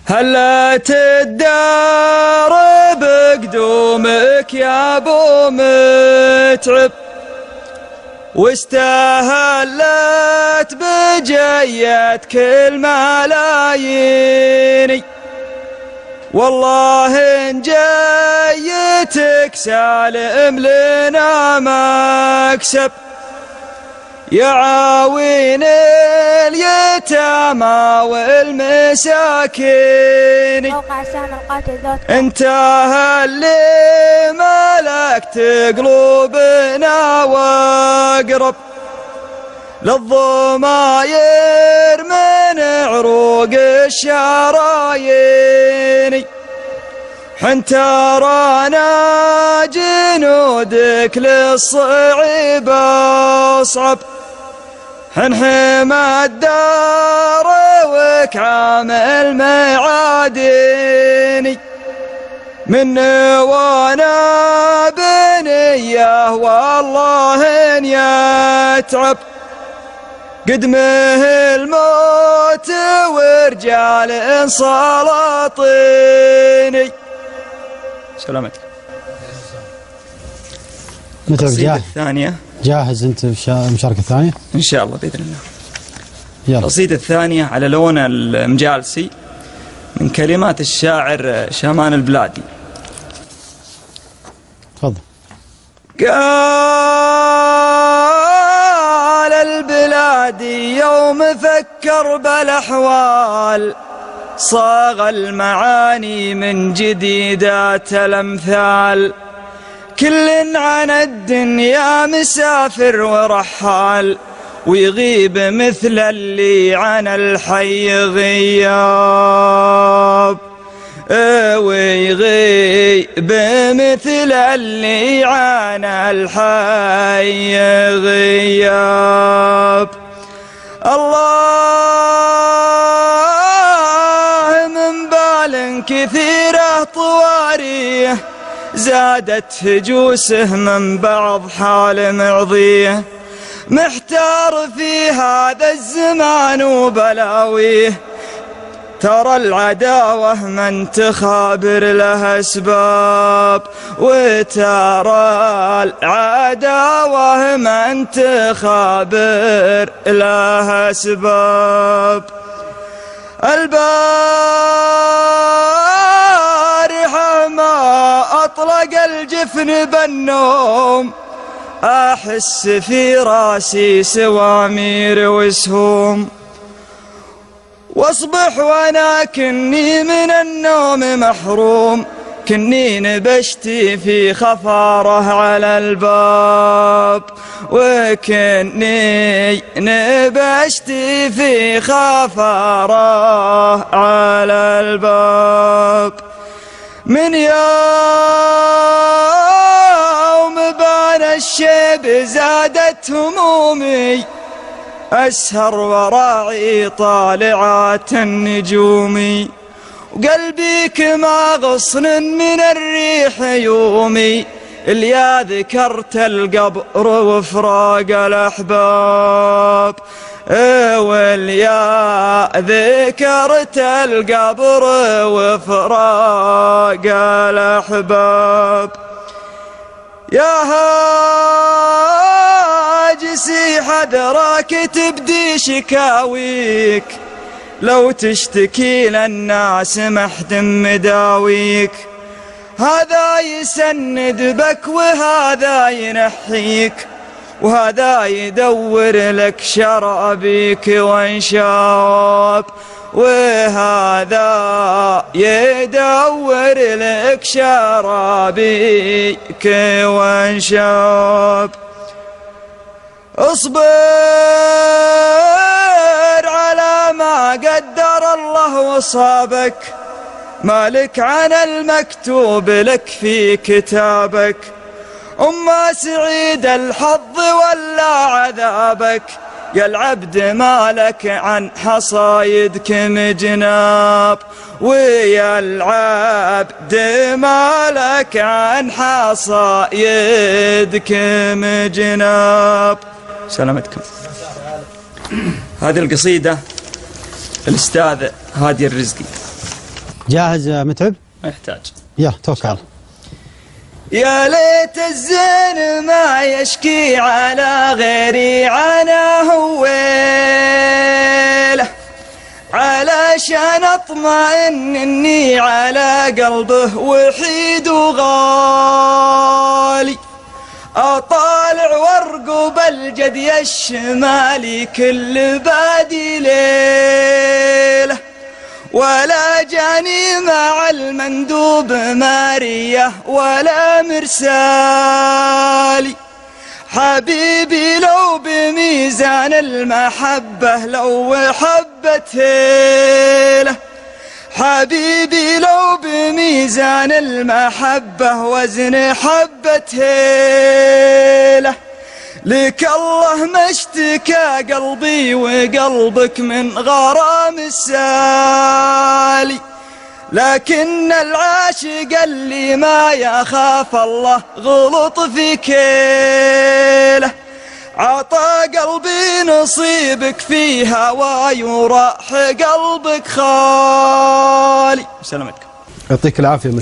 هلا تدار بقدومك يا ابو متعب، واستهلت بجيتك الملايين، والله إن جيتك سالم لنا مكسب، يا عاوين اليتامى والمساكين. انت اللي ملكت قلوبنا واقرب للضماير من عروق الشرايين، حنت رانا جنودك للصعيب أصعب، حنحمى الدار وكعام المعادين، من وانا بنيه والله إن يتعب قدمه الموت ورجال سلاطيني. سلامتك. متعب الثانية جاهز انت في المشاركة الثانية؟ ان شاء الله باذن الله. يلا. القصيدة الثانية على لون المجالسي من كلمات الشاعر شامان البلادي. تفضل. قال البلادي يوم فكر بالاحوال، صاغ المعاني من جديدات الامثال، كل عن الدنيا مسافر ورحال، ويغيب مثل اللي عن الحي غياب، ويغيب مثل اللي عن الحي غياب. الله من بال كثيرة طواريه، زادت هجوسه من بعض حال معضيه، محتار في هذا الزمان وبلاويه، ترى العداوة من تخابر لها أسباب، وترى العداوة من تخابر لها أسباب. البارحة ما أطلق الجفن بالنوم، أحس في راسي سوامير وسهوم، واصبح وانا كني من النوم محروم، كني نبشتي في خفاره على الباب، وكني نبشتي في خفاره على الباب. من يوم بان الشيب زادت همومي، أسهر وراعي طالعات النجوم، وقلبي كما غصن من الريح يومي، اليا ذكرت القبر وفراق الأحباب، واليا ذكرت القبر وفراق الأحباب. يا هاجسي حذرك تبدي شكاويك، لو تشتكي للناس محتم مداويك، هذا يسند بك وهذا ينحيك، وهذا يدور لك شرابيك وانشاب، وهذا يدور لك شرابيك وانشاب. اصبر على ما قدر الله وصابك، مالك عن المكتوب لك في كتابك، أما سعيد الحظ ولا عذابك، يا العبد مالك عن حصايدك مجناب، ويا العبد مالك عن حصايدك مجناب. سلامتكم. هذه القصيدة الأستاذ هادي الرزقي. جاهز متعب؟ ما يحتاج. يلا توكل. يا ليت الزين ما يشكي على غيري عناه ويله، علشان اطمئن اني على قلبه وحيد وغالي، اطالع وارقب الجدي الشمالي كل بادي ليله، ولا جاني مع المندوب مارية ولا مرسالي، حبيبي لو بميزان المحبة لو حبته له، حبيبي لو بميزان المحبة وزن حبته له، لك الله ما اشتكى قلبي وقلبك من غرام السالي، لكن العاشق اللي ما يخاف الله غلط في كيله، عطى قلبي نصيبك في هواي وراح قلبك خالي. سلامتكم. يعطيك العافية.